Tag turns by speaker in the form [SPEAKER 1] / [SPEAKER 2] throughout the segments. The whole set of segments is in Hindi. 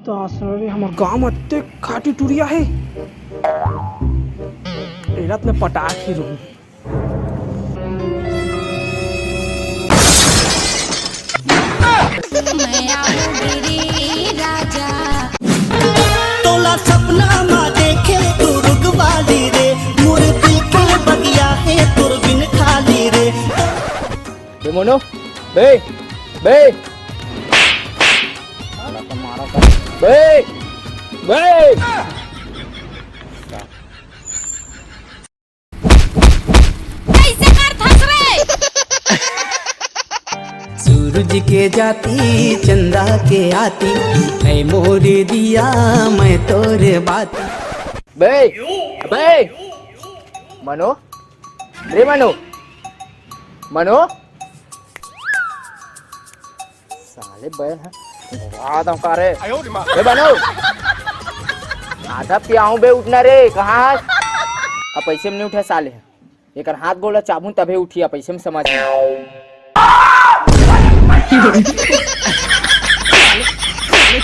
[SPEAKER 1] तो सर हमारे गांव में अत्ते खाटी टुरिया है रात में पटाख ही रहूं।
[SPEAKER 2] तोला सपना मा देखे तू रुगवाली रे मोरे दिल के बगिया है तुर बिन खाली रे।
[SPEAKER 3] बे मोनो बे बे मारा का बे बे
[SPEAKER 4] कैसे कर फंस रे।
[SPEAKER 2] सूरज के जाती चंदा के आती ऐ मोरे दिया मैं तोरे बाती।
[SPEAKER 3] बे बे मनो रे मनो मनो साले बैल है वाह का रे बे मनो आधा पियाऊं बे उठना रे कहाँ अब पैसे में नहीं उठे साले एक हाथ गोला चाबू तभी उठिया पैसे में समझ में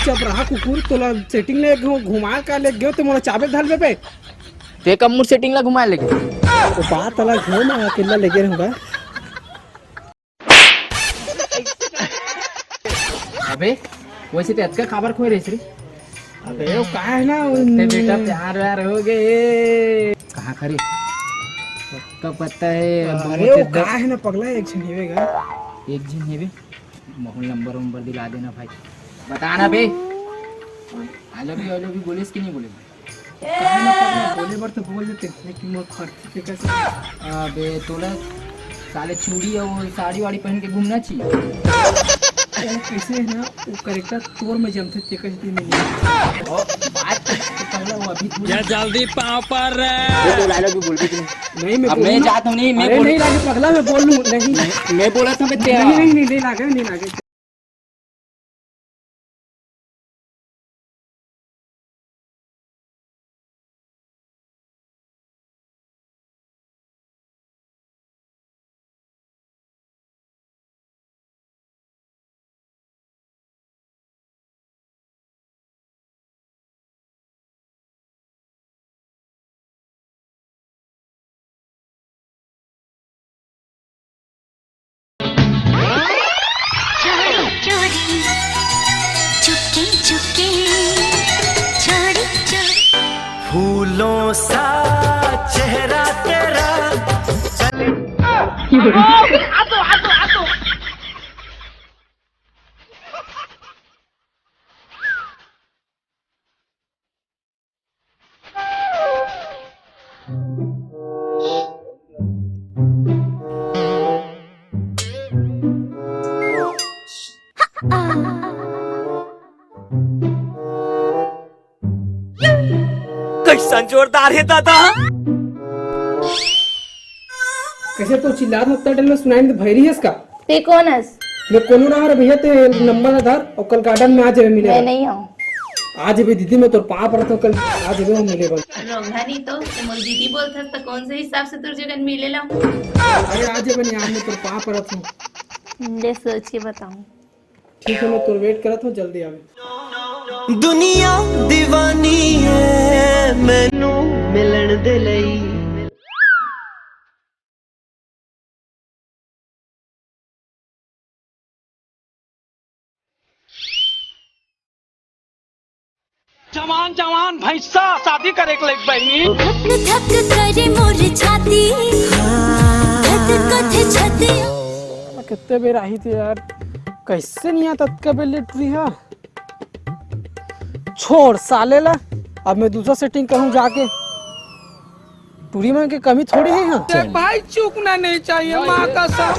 [SPEAKER 1] चुप रहा कुकुर तोला सेटिंग ले घुमा का ले गयो तो मोला चाबे धल पे
[SPEAKER 3] ते कब मुर सेटिंग ला घुमा लेके
[SPEAKER 1] तो बात अलग हो ना अकेला लेके रहूंगा।
[SPEAKER 3] अबे वैसे ते अच्छा खबर खोई रही रे।
[SPEAKER 1] अबे वो का है ना
[SPEAKER 3] ते बेटा प्यार व्यार हो गए कहाँ खरी तो पता है
[SPEAKER 1] अरे वो का है ना पगला एक जन हेवेगा
[SPEAKER 3] एक दिन है बे मोहन नंबर दिला देना भाई बताना बे आई लव यू बोलिस कि नहीं बोले
[SPEAKER 1] बोले बार तो बोल देते लेकिन मोर खर्च के कैसे
[SPEAKER 3] अबे तोला साले चूड़ी और साड़ी वाड़ी पहन के घूमना चाहिए
[SPEAKER 1] कैसे है ना वो करेक्टर तोर में जमते ते कैसे नहीं
[SPEAKER 3] बात पहले वो अभी तू
[SPEAKER 5] या जल्दी पाँव पर रे।
[SPEAKER 3] तो आई लव यू बोल भी
[SPEAKER 1] नहीं
[SPEAKER 3] अब मैं चाहता हूँ नहीं मैं
[SPEAKER 1] नहीं लागे पगला मैं बोल लूं नहीं
[SPEAKER 3] मैं बोला था मैं तेरा
[SPEAKER 1] नहीं लागे
[SPEAKER 4] चुपके चुपके छोड़ी छोड़ी
[SPEAKER 2] फूलों सा चेहरा तेरा कैसा जोरदार है दादा।
[SPEAKER 1] कैसे तो चिल्ला मत डल में सुनाई तो भैरी है इसका
[SPEAKER 4] ते कौन हस
[SPEAKER 1] मैं कोनो रहा भैया ते नंबर आधार और कल गार्डन में आ जाए मिले
[SPEAKER 4] मैं नहीं हूँ
[SPEAKER 1] आज भी दीदी मैं तो पा पर तो कल आज भी हम मिले बन
[SPEAKER 6] रोगा नहीं तो मोर दीदी बोलता तो कौन से हिसाब से तुर जगह मिले ला
[SPEAKER 1] अरे आज बन यार मैं तो पा पर हूं
[SPEAKER 6] ले सोच के बताऊं
[SPEAKER 1] ठीक है मैं तो वेट करत हूं जल्दी आवे
[SPEAKER 2] दुनिया दीवानी है मैनू मिलन दे लई।
[SPEAKER 5] जवान जवान भैंसा शादी करे के लग बहनी
[SPEAKER 4] धक धक करे मोर छाती कथ कथ छती
[SPEAKER 1] कितने बेर आई थी यार कैसे नहीं आता तक बेले टूरी है छोड़ साले ला अब मैं दूसरा सेटिंग करूं जाके टूरी में की कमी थोड़ी है यहाँ
[SPEAKER 5] भाई चूकना नहीं चाहिए माँ का सब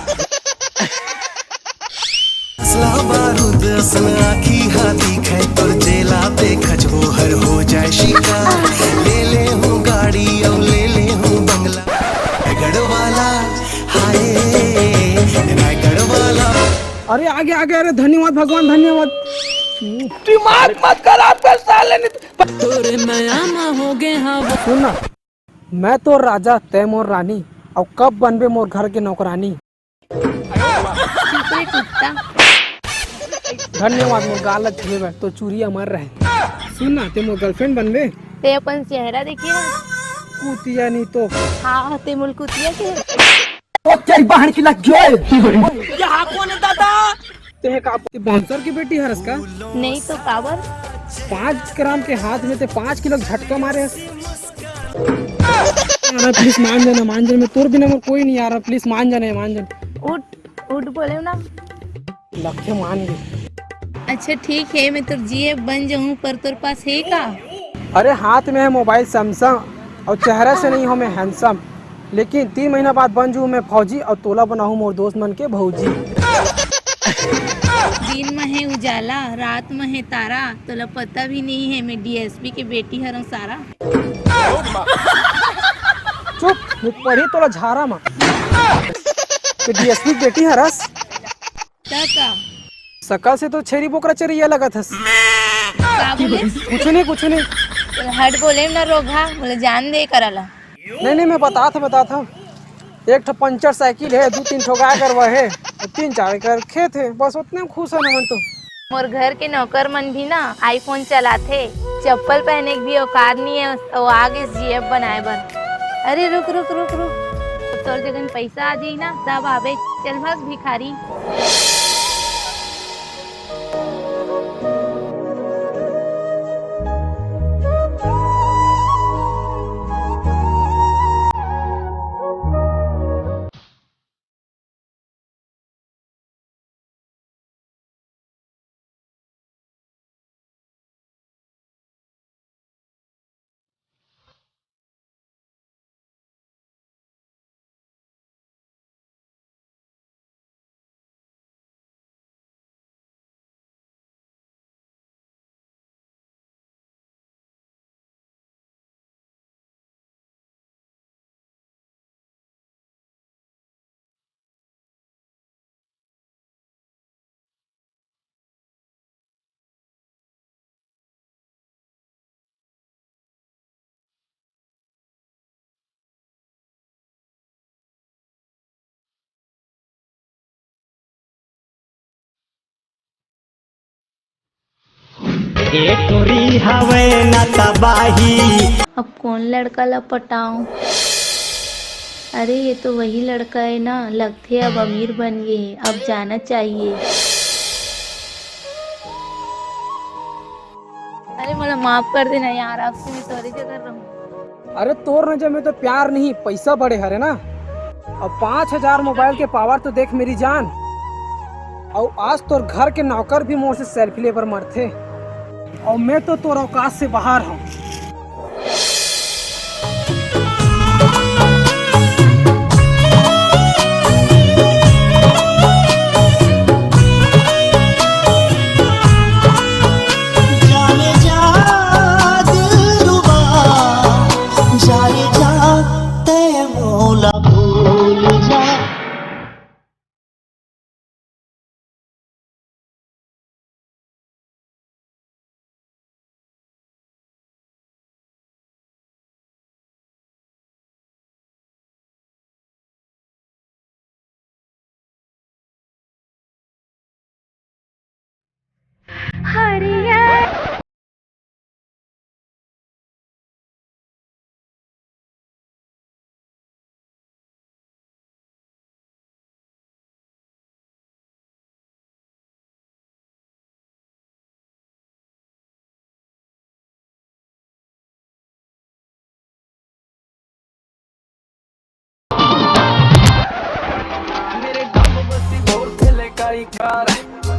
[SPEAKER 2] असला बारूद असल आखी हाथी खे तुर जेला पे खजबो हर हो जाए शिकार ले हूँ गाड़ी और ले हूँ बंगला रायगढ़ वाला हाय रायगढ़ वाला।
[SPEAKER 1] अरे आगे आगे अरे धन्यवाद भगवान धन्यवाद
[SPEAKER 5] दिमाग मत खराब कर साले ने
[SPEAKER 2] तोरे नया हो गए हाँ
[SPEAKER 1] सुन मैं तो राजा तय मोर रानी और कब बनबे मोर घर के नौकरानी
[SPEAKER 6] कुत्ता
[SPEAKER 1] धन्यवाद मोर गाल छुए तो चूरिया मर रहे सुन ना, ते मोर गर्लफ्रेंड बनबे?
[SPEAKER 6] ते अपन चेहरा देखिए ना।
[SPEAKER 1] कुतिया नहीं तो
[SPEAKER 6] हाँ ते मुल कुतिया के।
[SPEAKER 1] ते का बांसर की बेटी हरस का?
[SPEAKER 6] नहीं तो काबर।
[SPEAKER 1] 5 ग्राम के हाथ में ते 5 किलो झटका मारे हस। यार प्लीज मान जाना, मैं तोर बिना मोर कोई नहीं यार, प्लीज मान जाना।
[SPEAKER 6] उठ उठ बोले ना।
[SPEAKER 1] लक्ष्य मान गए।
[SPEAKER 6] अच्छा ठीक है, मैं तो जीए बन जाऊँ, पर तेरे पास है का?
[SPEAKER 1] अरे हाथ में है मोबाइल सैमसंग और चेहरे से नहीं हो मैं हैंडसम, लेकिन 3 महीना बाद बन जाऊँ मैं फौजी और तोला बनाऊँ मोर दोस्त मन के भौजी।
[SPEAKER 6] दिन में है उजाला, रात में है तारा, तोला पता भी नहीं है मैं डीएसपी के बेटी हरं सारा।
[SPEAKER 1] चुप, मैं पढ़ी तोला झारा माँ। तो डीएसपी बेटी हरस
[SPEAKER 6] का
[SPEAKER 1] सकल से तो छेरी बोकरा चरिया लगा था।
[SPEAKER 6] का बोले?
[SPEAKER 1] कुछ नहीं।
[SPEAKER 6] हट बोले ना रोगा, बोले जान दे कराला।
[SPEAKER 1] नहीं मैं बता था। एक ठो पंचर साइकिल है, 2-3 ठो गाय गरवा है, 3-4 एकड़ खेत है, बस उतने में खुश है ना मन तो।
[SPEAKER 6] मोर घर के नौकर मन भी ना आईफोन चलाते, चप्पल पहने की भी औकात नहीं है और आगे जीएफ बनाए बर। अरे रुक, तोर जगह पैसा आ जाई ना तब आवे। चल भाग भिखारी। अब कौन लड़का ला पटाऊं? अरे ये तो वही लड़का है ना, लगते अब अमीर बन गए, अब जाना चाहिए। अरे मुझे माफ कर देना यार, आपसे मैं सॉरी जो कर रहा हूँ।
[SPEAKER 1] अरे तोर नजर में तो प्यार नहीं पैसा बड़े हरे ना। अब 5000 मोबाइल के पावर तो देख मेरी जान। और आज तोर घर के नौकर भी मोर से सेल्फी लेकर मरते, और मैं तो तोर औकात से बाहर हूँ।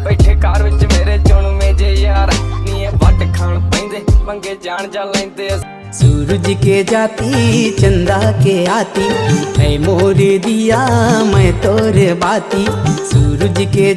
[SPEAKER 7] बैठे कार विच मेरे चुन में जे यार नीए वट खान पैंदे पंगे जान जा लैंदे।
[SPEAKER 8] सूरज के जाती चंदा के आती है मोर दिया मैं तोर बाती। सूरज के